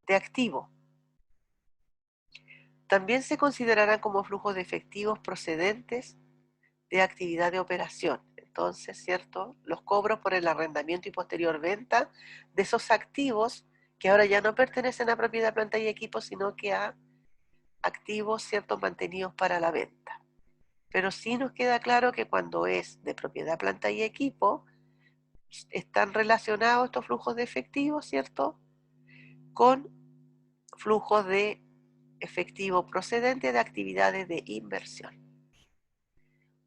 S1: activo. También se considerarán como flujos de efectivos procedentes de actividad de operación. Entonces, ¿cierto? Los cobros por el arrendamiento y posterior venta de esos activos que ahora ya no pertenecen a propiedad, planta y equipo, sino que a activos, ¿cierto?, mantenidos para la venta. Pero sí nos queda claro que cuando es de propiedad, planta y equipo, están relacionados estos flujos de efectivo, ¿cierto?, con flujos de efectivo procedente de actividades de inversión.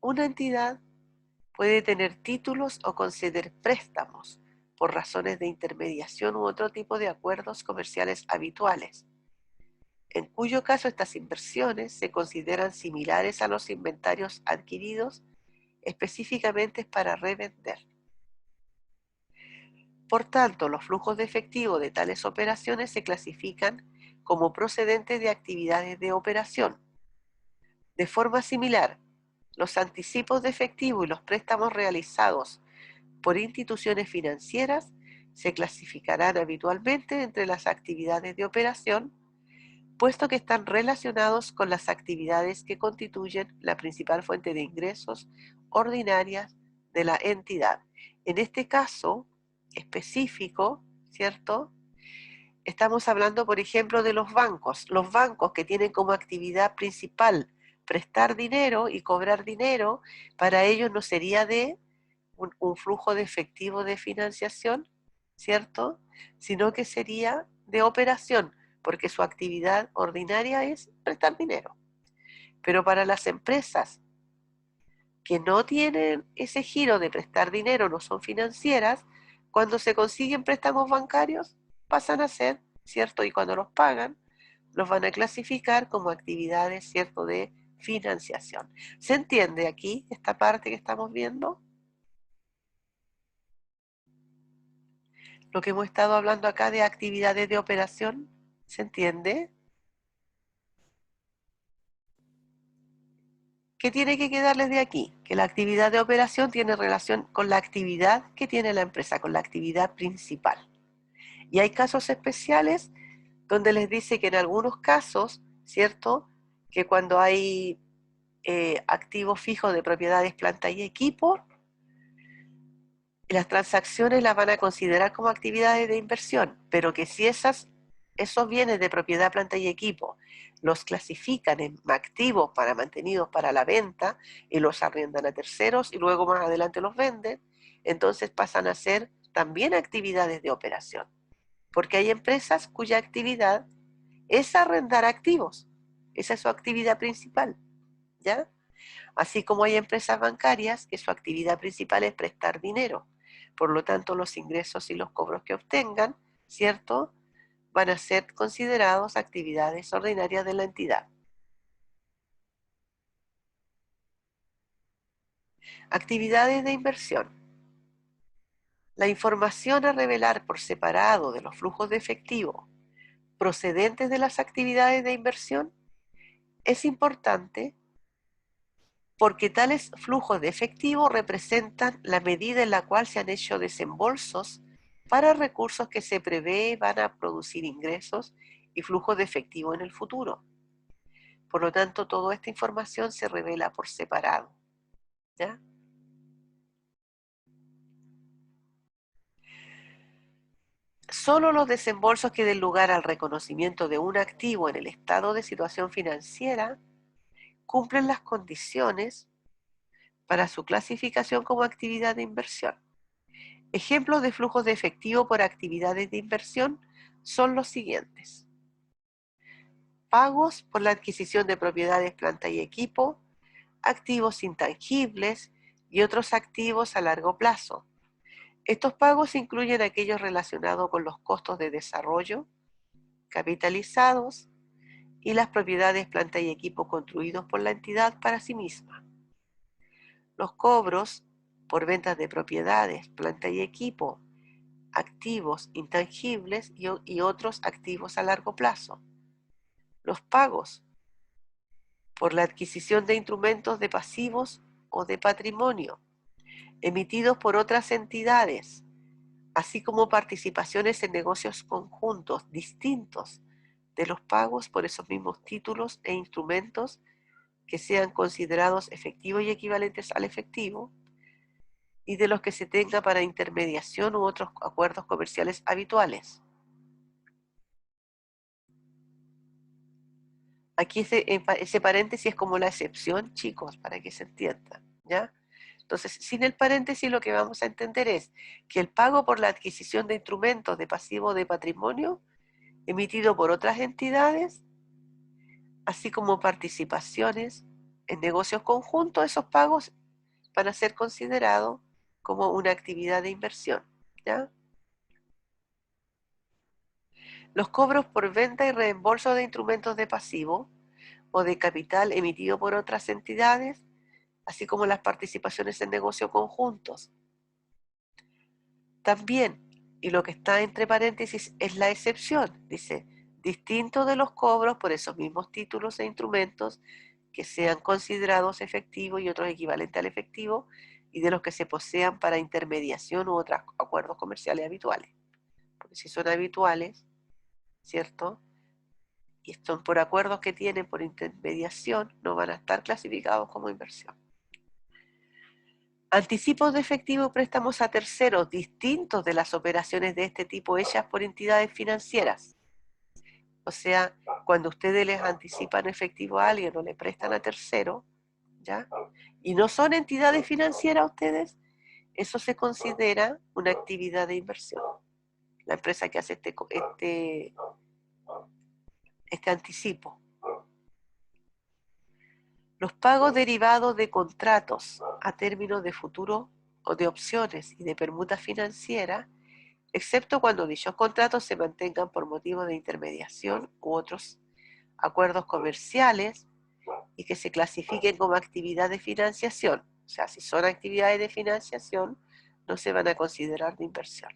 S1: Una entidad puede tener títulos o conceder préstamos por razones de intermediación u otro tipo de acuerdos comerciales habituales, en cuyo caso estas inversiones se consideran similares a los inventarios adquiridos específicamente para revender. Por tanto, los flujos de efectivo de tales operaciones se clasifican como procedentes de actividades de operación. De forma similar, los anticipos de efectivo y los préstamos realizados por instituciones financieras se clasificarán habitualmente entre las actividades de operación, puesto que están relacionados con las actividades que constituyen la principal fuente de ingresos ordinarias de la entidad. En este caso específico, ¿cierto? Estamos hablando, por ejemplo, de los bancos. Los bancos que tienen como actividad principal prestar dinero y cobrar dinero, para ellos no sería de un flujo de efectivo de financiación, ¿cierto? Sino que sería de operación, porque su actividad ordinaria es prestar dinero. Pero para las empresas que no tienen ese giro de prestar dinero, no son financieras, cuando se consiguen préstamos bancarios, pasan a ser, ¿cierto? Y cuando los pagan, los van a clasificar como actividades, ¿cierto?, de financiación. ¿Se entiende aquí esta parte que estamos viendo? Lo que hemos estado hablando acá de actividades de operación, ¿se entiende? ¿Qué tiene que quedarles de aquí? Que la actividad de operación tiene relación con la actividad que tiene la empresa, con la actividad principal. Y hay casos especiales donde les dice que en algunos casos, ¿cierto?, que cuando hay activos fijos de propiedades, planta y equipo, las transacciones las van a considerar como actividades de inversión, pero que si esos bienes de propiedad, planta y equipo los clasifican en activos para mantenidos para la venta y los arriendan a terceros y luego más adelante los venden, entonces pasan a ser también actividades de operación, porque hay empresas cuya actividad es arrendar activos, esa es su actividad principal, ¿ya? Así como hay empresas bancarias que su actividad principal es prestar dinero. Por lo tanto, los ingresos y los cobros que obtengan, ¿cierto?, van a ser considerados actividades ordinarias de la entidad. Actividades de inversión. La información a revelar por separado de los flujos de efectivo procedentes de las actividades de inversión es importante porque tales flujos de efectivo representan la medida en la cual se han hecho desembolsos para recursos que se prevé van a producir ingresos y flujos de efectivo en el futuro. Por lo tanto, toda esta información se revela por separado, ¿ya? Solo los desembolsos que den lugar al reconocimiento de un activo en el estado de situación financiera cumplen las condiciones para su clasificación como actividad de inversión. Ejemplos de flujos de efectivo por actividades de inversión son los siguientes: pagos por la adquisición de propiedades, planta y equipo, activos intangibles y otros activos a largo plazo. Estos pagos incluyen aquellos relacionados con los costos de desarrollo, capitalizados, y las propiedades, planta y equipo construidos por la entidad para sí misma. Los cobros por ventas de propiedades, planta y equipo, activos intangibles y otros activos a largo plazo. Los pagos por la adquisición de instrumentos de pasivos o de patrimonio emitidos por otras entidades, así como participaciones en negocios conjuntos distintos de los pagos por esos mismos títulos e instrumentos que sean considerados efectivos y equivalentes al efectivo, y de los que se tenga para intermediación u otros acuerdos comerciales habituales. Aquí ese paréntesis es como la excepción, chicos, para que se entienda, ¿ya? Entonces, sin el paréntesis lo que vamos a entender es que el pago por la adquisición de instrumentos de pasivo o de patrimonio emitido por otras entidades, así como participaciones en negocios conjuntos, esos pagos van a ser considerados como una actividad de inversión, ¿ya? Los cobros por venta y reembolso de instrumentos de pasivo o de capital emitido por otras entidades, así como las participaciones en negocios conjuntos. También, y lo que está entre paréntesis es la excepción, dice, distinto de los cobros por esos mismos títulos e instrumentos que sean considerados efectivos y otros equivalentes al efectivo, y de los que se posean para intermediación u otros acuerdos comerciales habituales. Porque si son habituales, ¿cierto?, y están por acuerdos que tienen por intermediación, no van a estar clasificados como inversión. Anticipos de efectivo y préstamos a terceros distintos de las operaciones de este tipo hechas por entidades financieras. O sea, cuando ustedes les anticipan efectivo a alguien o le prestan a tercero, ¿ya? Y no son entidades financieras ustedes, eso se considera una actividad de inversión. La empresa que hace este anticipo. Los pagos derivados de contratos a términos de futuro o de opciones y de permuta financiera, excepto cuando dichos contratos se mantengan por motivo de intermediación u otros acuerdos comerciales y que se clasifiquen como actividad de financiación. O sea, si son actividades de financiación, no se van a considerar de inversión.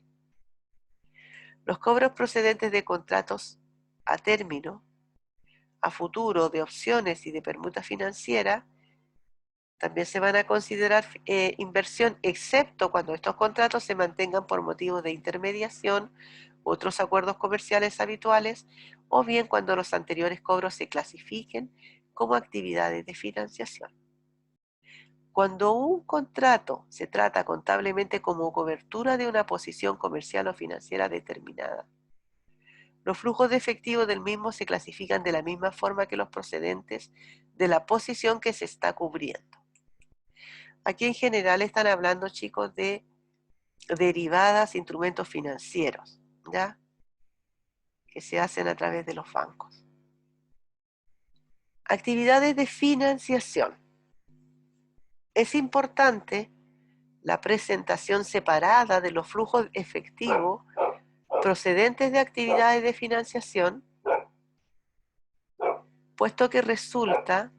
S1: Los cobros procedentes de contratos a término, a futuro, de opciones y de permuta financiera, también se van a considerar inversión, excepto cuando estos contratos se mantengan por motivos de intermediación, otros acuerdos comerciales habituales, o bien cuando los anteriores cobros se clasifiquen como actividades de financiación. Cuando un contrato se trata contablemente como cobertura de una posición comercial o financiera determinada, los flujos de efectivo del mismo se clasifican de la misma forma que los procedentes de la posición que se está cubriendo. Aquí en general están hablando, chicos, de derivadas, instrumentos financieros, ¿ya? Que se hacen a través de los bancos. Actividades de financiación. Es importante la presentación separada de los flujos efectivos procedentes de actividades de financiación, puesto que resulta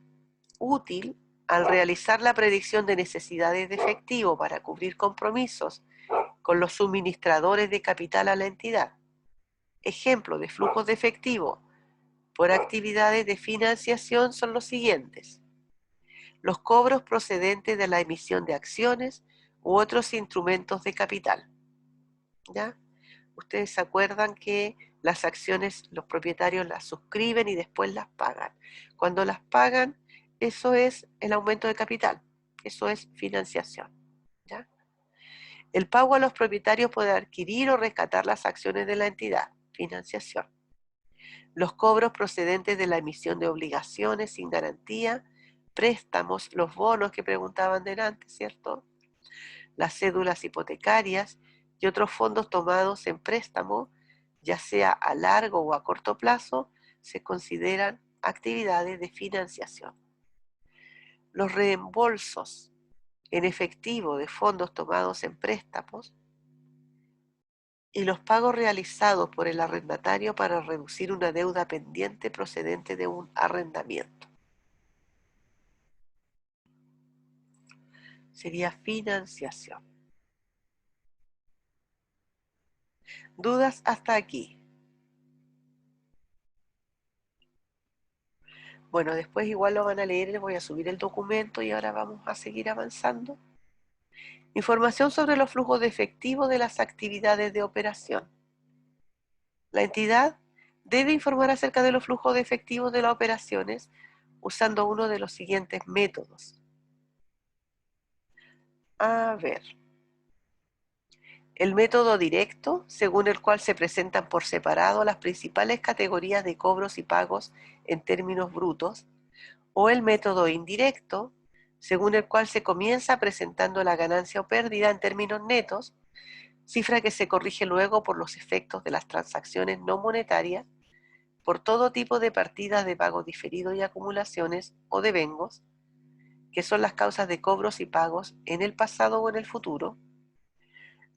S1: útil al realizar la predicción de necesidades de efectivo para cubrir compromisos con los suministradores de capital a la entidad. Ejemplo de flujos de efectivo por actividades de financiación son los siguientes: los cobros procedentes de la emisión de acciones u otros instrumentos de capital. ¿Ya? Ustedes se acuerdan que las acciones los propietarios las suscriben y después las pagan. Cuando las pagan, eso es el aumento de capital, eso es financiación. ¿Ya? El pago a los propietarios por adquirir o rescatar las acciones de la entidad, financiación. Los cobros procedentes de la emisión de obligaciones sin garantía, préstamos, los bonos que preguntaban delante, ¿cierto? Las cédulas hipotecarias y otros fondos tomados en préstamo, ya sea a largo o a corto plazo, se consideran actividades de financiación. Los reembolsos en efectivo de fondos tomados en préstamos y los pagos realizados por el arrendatario para reducir una deuda pendiente procedente de un arrendamiento. Sería financiación. ¿Dudas hasta aquí? Bueno, después igual lo van a leer, les voy a subir el documento y ahora vamos a seguir avanzando. Información sobre los flujos de efectivo de las actividades de operación. La entidad debe informar acerca de los flujos de efectivo de las operaciones usando uno de los siguientes métodos. A ver, el método directo, según el cual se presentan por separado las principales categorías de cobros y pagos en términos brutos, o el método indirecto, según el cual se comienza presentando la ganancia o pérdida en términos netos, cifra que se corrige luego por los efectos de las transacciones no monetarias, por todo tipo de partidas de pago diferido y acumulaciones o devengos, que son las causas de cobros y pagos en el pasado o en el futuro,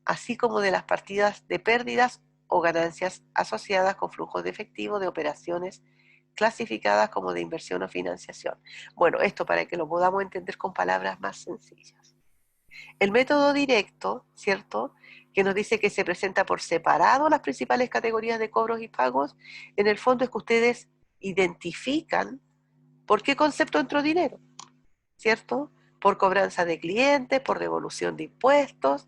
S1: así como de las partidas de pérdidas o ganancias asociadas con flujos de efectivo de operaciones clasificadas como de inversión o financiación. Bueno, esto para que lo podamos entender con palabras más sencillas. El método directo, ¿cierto?, que nos dice que se presenta por separado las principales categorías de cobros y pagos, en el fondo es que ustedes identifican por qué concepto entró dinero, ¿cierto? Por cobranza de clientes, por devolución de impuestos,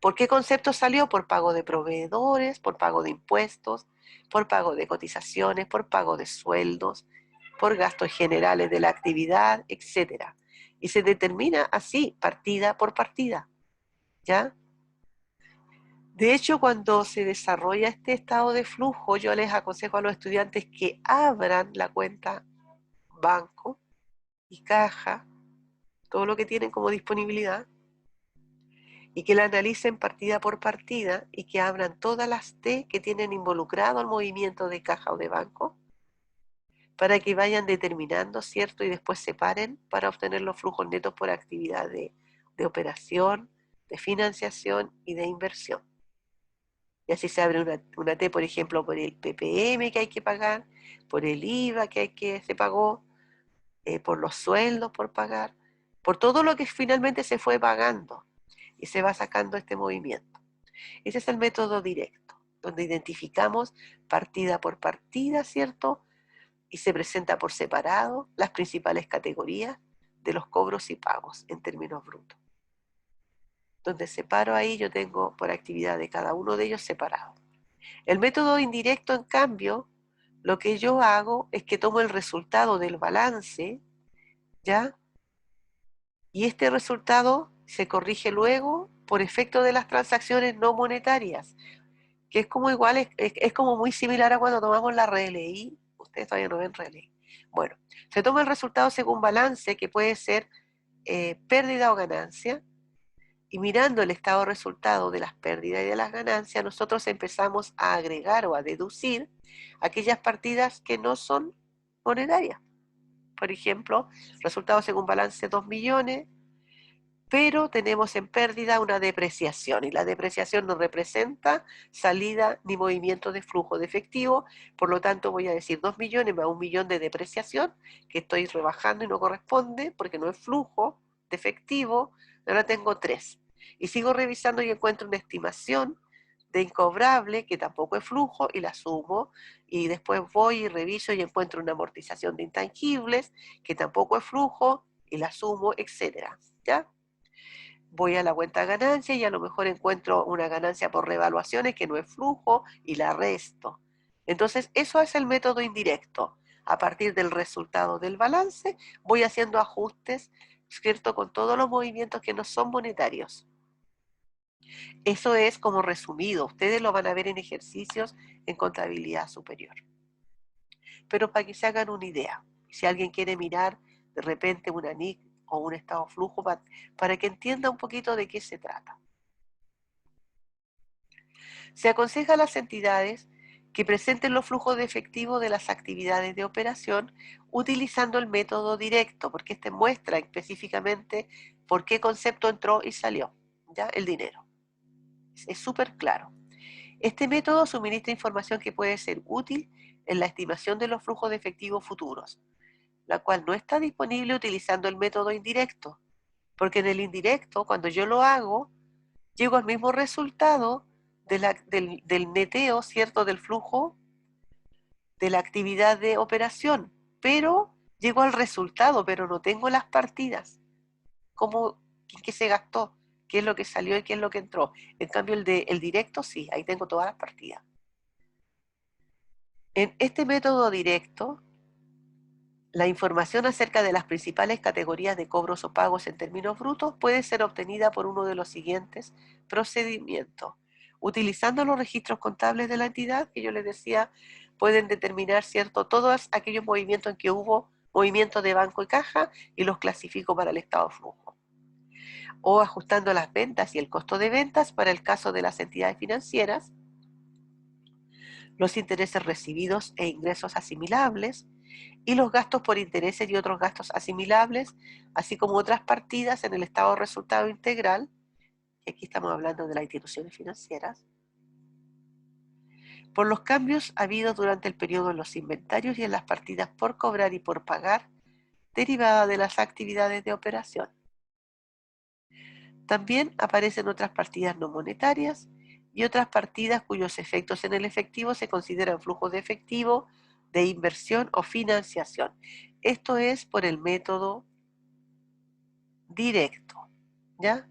S1: ¿por qué concepto salió? Por pago de proveedores, por pago de impuestos, por pago de cotizaciones, por pago de sueldos, por gastos generales de la actividad, etcétera. Y se determina así, partida por partida, ¿ya? De hecho, cuando se desarrolla este estado de flujo, yo les aconsejo a los estudiantes que abran la cuenta banco y caja, todo lo que tienen como disponibilidad, y que la analicen partida por partida y que abran todas las T que tienen involucrado el movimiento de caja o de banco, para que vayan determinando, ¿cierto? Y después separen para obtener los flujos netos por actividad de operación, de financiación y de inversión. Y así se abre una T, por ejemplo, por el PPM que hay que pagar, por el IVA que se pagó, por los sueldos por pagar, por todo lo que finalmente se fue pagando y se va sacando este movimiento. Ese es el método directo, donde identificamos partida por partida, ¿cierto? Y se presenta por separado las principales categorías de los cobros y pagos en términos brutos. Donde separo ahí, yo tengo por actividad de cada uno de ellos separado. El método indirecto, en cambio, lo que yo hago es que tomo el resultado del balance, ¿ya? Y este resultado se corrige luego por efecto de las transacciones no monetarias, que es como igual, es como muy similar a cuando tomamos la RLI. Ustedes todavía no ven RLI. Bueno, se toma el resultado según balance, que puede ser pérdida o ganancia, y mirando el estado resultado de las pérdidas y de las ganancias, nosotros empezamos a agregar o a deducir aquellas partidas que no son monetarias. Por ejemplo, resultado según balance 2 millones, pero tenemos en pérdida una depreciación, y la depreciación no representa salida ni movimiento de flujo de efectivo, por lo tanto voy a decir 2 millones más 1 millón de depreciación, que estoy rebajando y no corresponde, porque no es flujo de efectivo, ahora tengo 3. Y sigo revisando y encuentro una estimación de incobrable, que tampoco es flujo, y la sumo, y después voy y reviso y encuentro una amortización de intangibles, que tampoco es flujo, y la sumo, etcétera, ¿ya? Voy a la cuenta de ganancia y a lo mejor encuentro una ganancia por revaluaciones que no es flujo y la resto. Entonces, eso es el método indirecto. A partir del resultado del balance, voy haciendo ajustes, ¿cierto? Con todos los movimientos que no son monetarios. Eso es como resumido. Ustedes lo van a ver en ejercicios en contabilidad superior. Pero para que se hagan una idea, si alguien quiere mirar de repente una NIC o un estado flujo, para que entienda un poquito de qué se trata. Se aconseja a las entidades que presenten los flujos de efectivo de las actividades de operación utilizando el método directo, porque este muestra específicamente por qué concepto entró y salió, ¿ya? El dinero. Es súper claro. Este método suministra información que puede ser útil en la estimación de los flujos de efectivo futuros, la cual no está disponible utilizando el método indirecto, porque en el indirecto, cuando yo lo hago, llego al mismo resultado del neteo, ¿cierto?, del flujo de la actividad de operación, pero llego al resultado, pero no tengo las partidas, cómo, qué se gastó, qué es lo que salió y qué es lo que entró. En cambio, el directo sí, ahí tengo todas las partidas. En este método directo, la información acerca de las principales categorías de cobros o pagos en términos brutos puede ser obtenida por uno de los siguientes procedimientos. Utilizando los registros contables de la entidad, que yo les decía, pueden determinar, ¿cierto?, todos aquellos movimientos en que hubo movimientos de banco y caja y los clasifico para el estado de flujo. O ajustando las ventas y el costo de ventas para el caso de las entidades financieras, los intereses recibidos e ingresos asimilables, y los gastos por intereses y otros gastos asimilables, así como otras partidas en el estado de resultado integral, y aquí estamos hablando de las instituciones financieras, por los cambios habidos durante el periodo en los inventarios y en las partidas por cobrar y por pagar, derivadas de las actividades de operación. También aparecen otras partidas no monetarias y otras partidas cuyos efectos en el efectivo se consideran flujos de efectivo, de inversión o financiación. Esto es por el método directo, ¿ya?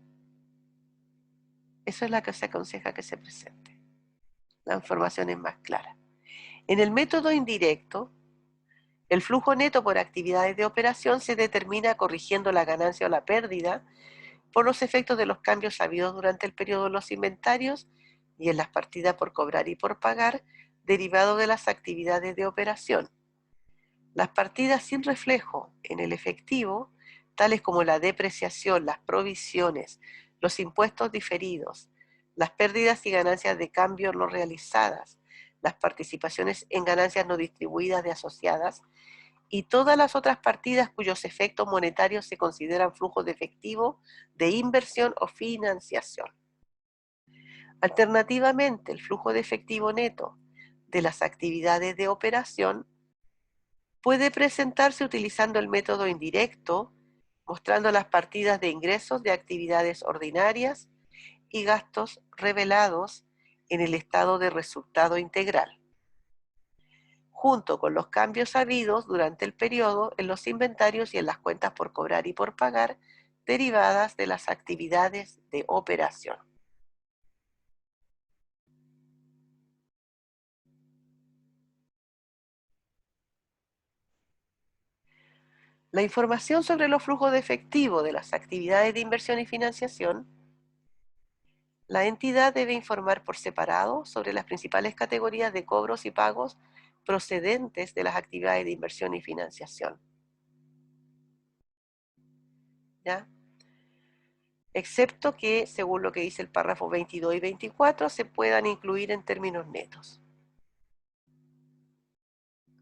S1: Eso es la que se aconseja que se presente. La información es más clara. En el método indirecto, el flujo neto por actividades de operación se determina corrigiendo la ganancia o la pérdida por los efectos de los cambios habidos durante el periodo de los inventarios y en las partidas por cobrar y por pagar derivado de las actividades de operación. Las partidas sin reflejo en el efectivo, tales como la depreciación, las provisiones, los impuestos diferidos, las pérdidas y ganancias de cambio no realizadas, las participaciones en ganancias no distribuidas de asociadas y todas las otras partidas cuyos efectos monetarios se consideran flujos de efectivo de inversión o financiación. Alternativamente, el flujo de efectivo neto de las actividades de operación puede presentarse utilizando el método indirecto, mostrando las partidas de ingresos de actividades ordinarias y gastos revelados en el estado de resultado integral, junto con los cambios habidos durante el periodo en los inventarios y en las cuentas por cobrar y por pagar derivadas de las actividades de operación. La información sobre los flujos de efectivo de las actividades de inversión y financiación. La entidad debe informar por separado sobre las principales categorías de cobros y pagos procedentes de las actividades de inversión y financiación, ¿ya? Excepto que, según lo que dice el párrafo 22 y 24, se puedan incluir en términos netos.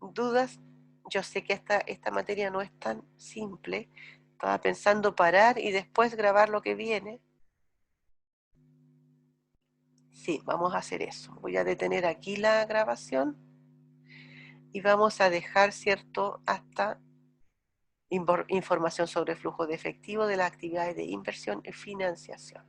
S1: ¿Dudas? Yo sé que esta materia no es tan simple. Estaba pensando parar y después grabar lo que viene. Sí, vamos a hacer eso. Voy a detener aquí la grabación y vamos a dejar, ¿cierto?, hasta información sobre flujo de efectivo de las actividades de inversión y financiación.